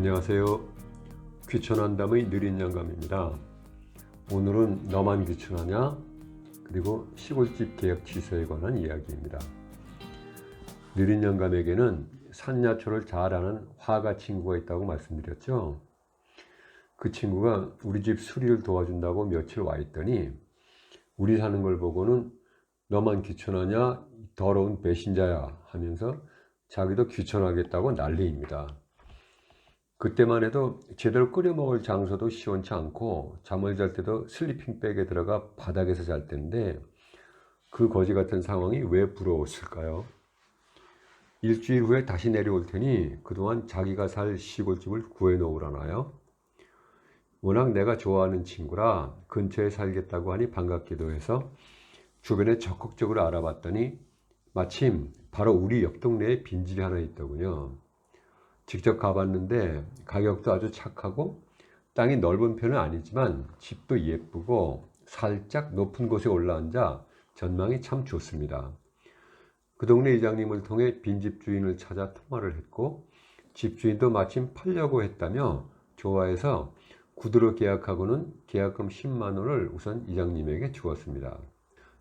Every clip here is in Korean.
안녕하세요. 귀천한 담의 느린 영감입니다. 오늘은 너만 귀천하냐? 그리고 시골집 계약 취소에 관한 이야기입니다. 느린 영감에게는 산야초를 잘 아는 화가 친구가 있다고 말씀드렸죠. 그 친구가 우리 집 수리를 도와준다고 며칠 와 있더니 우리 사는 걸 보고는 너만 귀천하냐? 더러운 배신자야 하면서 자기도 귀천하겠다고 난리입니다. 그때만 해도 제대로 끓여 먹을 장소도 시원치 않고 잠을 잘 때도 슬리핑백에 들어가 바닥에서 잘 텐데 그 거지 같은 상황이 왜 부러웠을까요? 일주일 후에 다시 내려올 테니 그동안 자기가 살 시골집을 구해 놓으라나요? 워낙 내가 좋아하는 친구라 근처에 살겠다고 하니 반갑기도 해서 주변에 적극적으로 알아봤더니 마침 바로 우리 옆 동네에 빈집이 하나 있더군요. 직접 가봤는데 가격도 아주 착하고 땅이 넓은 편은 아니지만 집도 예쁘고 살짝 높은 곳에 올라앉아 전망이 참 좋습니다. 그 동네 이장님을 통해 빈집 주인을 찾아 통화를 했고 집주인도 마침 팔려고 했다며 좋아해서 구두로 계약하고는 계약금 10만 원을 우선 이장님에게 주었습니다.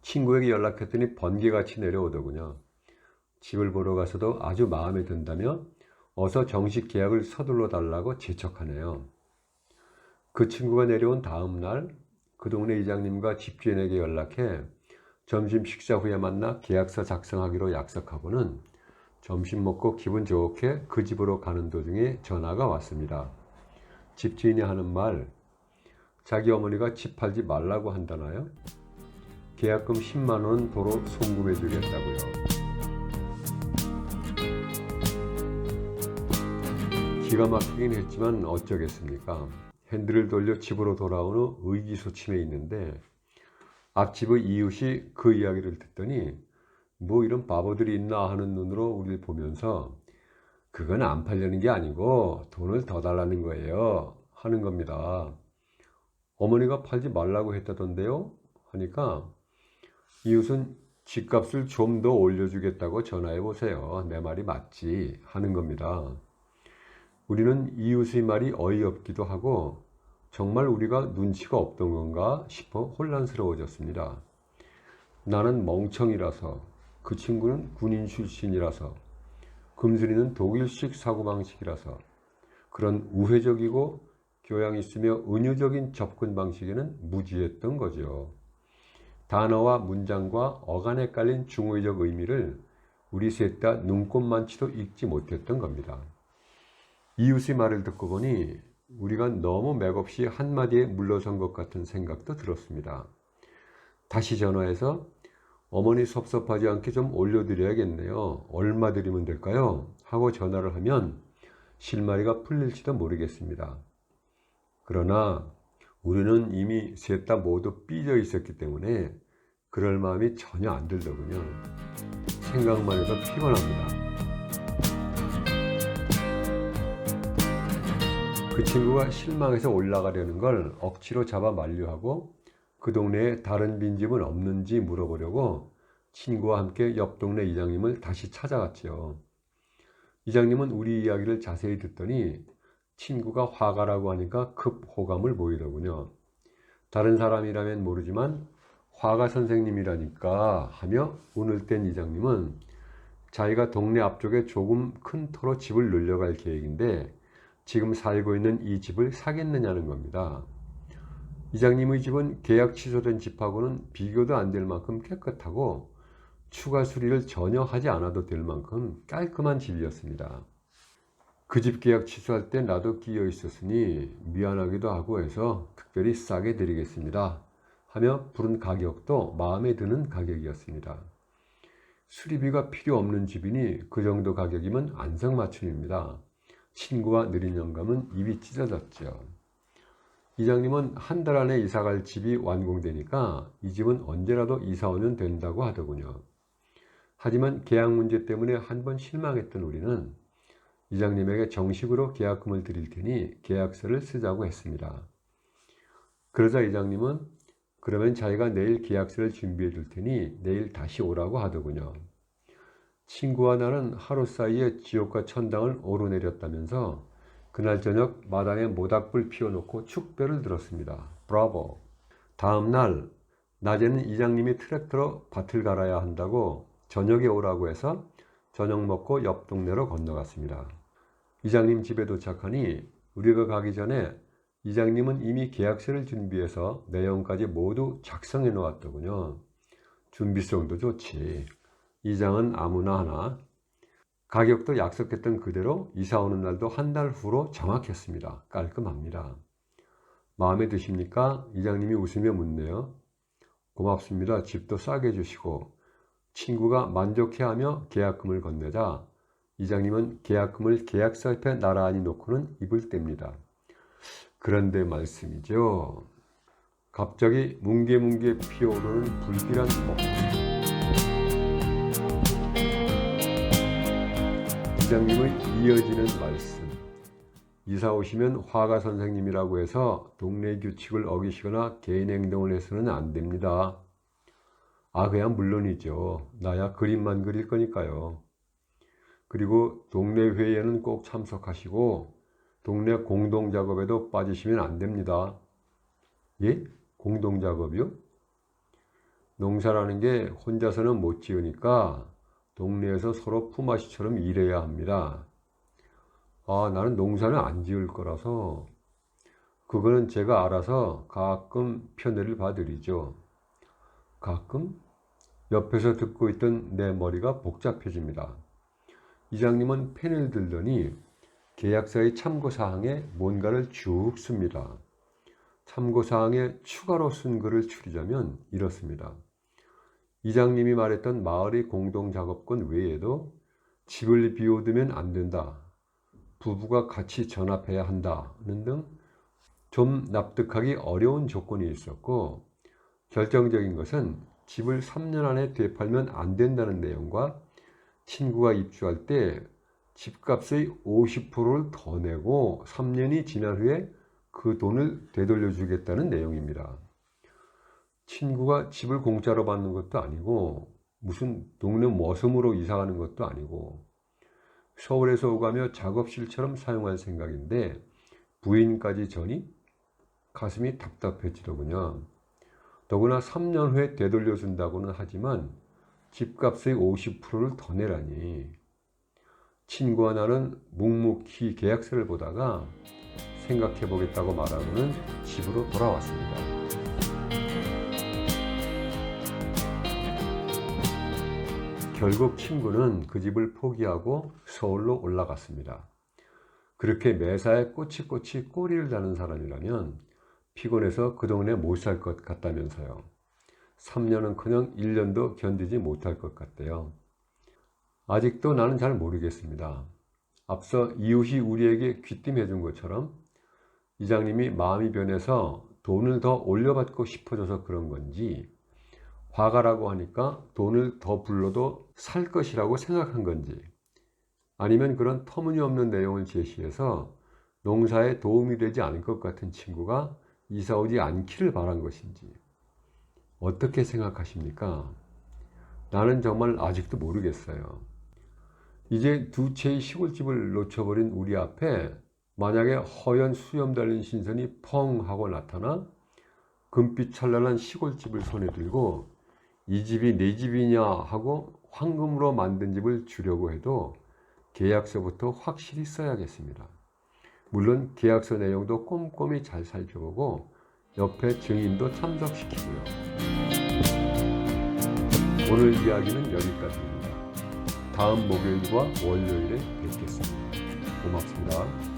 친구에게 연락했더니 번개같이 내려오더군요. 집을 보러 가서도 아주 마음에 든다며 어서 정식 계약을 서둘러 달라고 재촉하네요. 그 친구가 내려온 다음 날 그 동네 이장님과 집주인에게 연락해 점심 식사 후에 만나 계약서 작성하기로 약속하고는 점심 먹고 기분 좋게 그 집으로 가는 도중에 전화가 왔습니다. 집주인이 하는 말, 자기 어머니가 집 팔지 말라고 한다나요? 계약금 10만 원 도로 송금해 주겠다고요. 기가 막히긴 했지만 어쩌겠습니까? 핸들을 돌려 집으로 돌아온 후 의기소침해 있는데 앞집의 이웃이 그 이야기를 듣더니 뭐 이런 바보들이 있나 하는 눈으로 우리를 보면서 그건 안 팔려는 게 아니고 돈을 더 달라는 거예요 하는 겁니다. 어머니가 팔지 말라고 했다던데요? 하니까 이웃은 집값을 좀 더 올려주겠다고 전화해 보세요. 내 말이 맞지 하는 겁니다. 우리는 이웃의 말이 어이없기도 하고 정말 우리가 눈치가 없던 건가 싶어 혼란스러워졌습니다. 나는 멍청이라서, 그 친구는 군인 출신이라서, 금슬이는 독일식 사고방식이라서 그런 우회적이고 교양 있으며 은유적인 접근 방식에는 무지했던 거죠. 단어와 문장과 어간에 깔린 중의적 의미를 우리 셋 다 눈꼽만치도 읽지 못했던 겁니다. 이웃의 말을 듣고 보니 우리가 너무 맥없이 한마디에 물러선 것 같은 생각도 들었습니다. 다시 전화해서 어머니 섭섭하지 않게 좀 올려드려야겠네요. 얼마 드리면 될까요? 하고 전화를 하면 실마리가 풀릴지도 모르겠습니다. 그러나 우리는 이미 셋 다 모두 삐져 있었기 때문에 그럴 마음이 전혀 안 들더군요. 생각만 해도 피곤합니다. 그 친구가 실망해서 올라가려는 걸 억지로 잡아 만류하고 그 동네에 다른 빈집은 없는지 물어보려고 친구와 함께 옆 동네 이장님을 다시 찾아갔죠. 이장님은 우리 이야기를 자세히 듣더니 친구가 화가라고 하니까 급 호감을 보이더군요. 다른 사람이라면 모르지만 화가 선생님이라니까 하며 운을 뗀 이장님은 자기가 동네 앞쪽에 조금 큰 터로 집을 늘려갈 계획인데 지금 살고 있는 이 집을 사겠느냐는 겁니다. 이장님의 집은 계약 취소된 집하고는 비교도 안 될 만큼 깨끗하고 추가 수리를 전혀 하지 않아도 될 만큼 깔끔한 집이었습니다. 그 집 계약 취소할 때 나도 끼어 있었으니 미안하기도 하고 해서 특별히 싸게 드리겠습니다 하며 부른 가격도 마음에 드는 가격이었습니다. 수리비가 필요 없는 집이니 그 정도 가격이면 안성맞춤입니다. 친구와 느린 영감은 입이 찢어졌죠. 이장님은 한 달 안에 이사갈 집이 완공되니까 이 집은 언제라도 이사 오면 된다고 하더군요. 하지만 계약 문제 때문에 한 번 실망했던 우리는 이장님에게 정식으로 계약금을 드릴 테니 계약서를 쓰자고 했습니다. 그러자 이장님은 그러면 자기가 내일 계약서를 준비해 줄 테니 내일 다시 오라고 하더군요. 친구와 나는 하루 사이에 지옥과 천당을 오르내렸다면서 그날 저녁 마당에 모닥불 피워놓고 축배를 들었습니다. 브라보. 다음 날 낮에는 이장님이 트랙터로 밭을 갈아야 한다고 저녁에 오라고 해서 저녁 먹고 옆 동네로 건너갔습니다. 이장님 집에 도착하니 우리가 가기 전에 이장님은 이미 계약서를 준비해서 내용까지 모두 작성해 놓았더군요. 준비성도 좋지. 이장은 아무나 하나. 가격도 약속했던 그대로 이사 오는 날도 한 달 후로 정확했습니다. 깔끔합니다. 마음에 드십니까? 이장님이 웃으며 묻네요. 고맙습니다. 집도 싸게 주시고. 친구가 만족해하며 계약금을 건네자 이장님은 계약금을 계약서 옆에 나란히 놓고는 입을 뗍니다. 그런데 말씀이죠. 갑자기 뭉게뭉게 피어오르는 불길한 법. 이장님의 이어지는 말씀. 이사 오시면 화가 선생님이라고 해서 동네 규칙을 어기시거나 개인 행동을 해서는 안 됩니다. 그냥 물론이죠. 나야 그림만 그릴 거니까요. 그리고 동네 회의에는 꼭 참석하시고 동네 공동작업에도 빠지시면 안 됩니다. 예? 공동작업이요? 농사라는 게 혼자서는 못 지으니까 동네에서 서로 품앗이처럼 일해야 합니다. 나는 농사는 안 지을 거라서 그거는 제가 알아서 가끔 편애를 봐드리죠. 가끔? 옆에서 듣고 있던 내 머리가 복잡해집니다. 이장님은 펜을 들더니 계약서의 참고사항에 뭔가를 쭉 씁니다. 참고사항에 추가로 쓴 글을 추리자면 이렇습니다. 이장님이 말했던 마을의 공동작업권 외에도 집을 비워두면 안 된다. 부부가 같이 전합해야 한다는 등 좀 납득하기 어려운 조건이 있었고 결정적인 것은 집을 3년 안에 되팔면 안 된다는 내용과 친구가 입주할 때 집값의 50%를 더 내고 3년이 지난 후에 그 돈을 되돌려 주겠다는 내용입니다. 친구가 집을 공짜로 받는 것도 아니고 무슨 동네 머슴으로 이사가는 것도 아니고 서울에서 오가며 작업실처럼 사용할 생각인데 부인까지 저니 가슴이 답답해지더군요. 더구나 3년 후에 되돌려준다고는 하지만 집값의 50%를 더 내라니. 친구와 나는 묵묵히 계약서를 보다가 생각해보겠다고 말하고는 집으로 돌아왔습니다. 결국 친구는 그 집을 포기하고 서울로 올라갔습니다. 그렇게 매사에 꼬치꼬치 꼬리를 다는 사람이라면 피곤해서 그 동네 못 살 것 같다면서요. 3년은커녕 1년도 견디지 못할 것 같대요. 아직도 나는 잘 모르겠습니다. 앞서 이웃이 우리에게 귀띔해 준 것처럼 이장님이 마음이 변해서 돈을 더 올려받고 싶어져서 그런 건지 화가라고 하니까 돈을 더 불러도 살 것이라고 생각한 건지 아니면 그런 터무니없는 내용을 제시해서 농사에 도움이 되지 않을 것 같은 친구가 이사 오지 않기를 바란 것인지 어떻게 생각하십니까? 나는 정말 아직도 모르겠어요. 이제 두 채의 시골집을 놓쳐버린 우리 앞에 만약에 허연 수염 달린 신선이 펑 하고 나타나 금빛 찬란한 시골집을 손에 들고 이 집이 내 집이냐 하고 황금으로 만든 집을 주려고 해도 계약서부터 확실히 써야겠습니다. 물론 계약서 내용도 꼼꼼히 잘 살펴보고 옆에 증인도 참석시키고요. 오늘 이야기는 여기까지입니다. 다음 목요일과 월요일에 뵙겠습니다. 고맙습니다.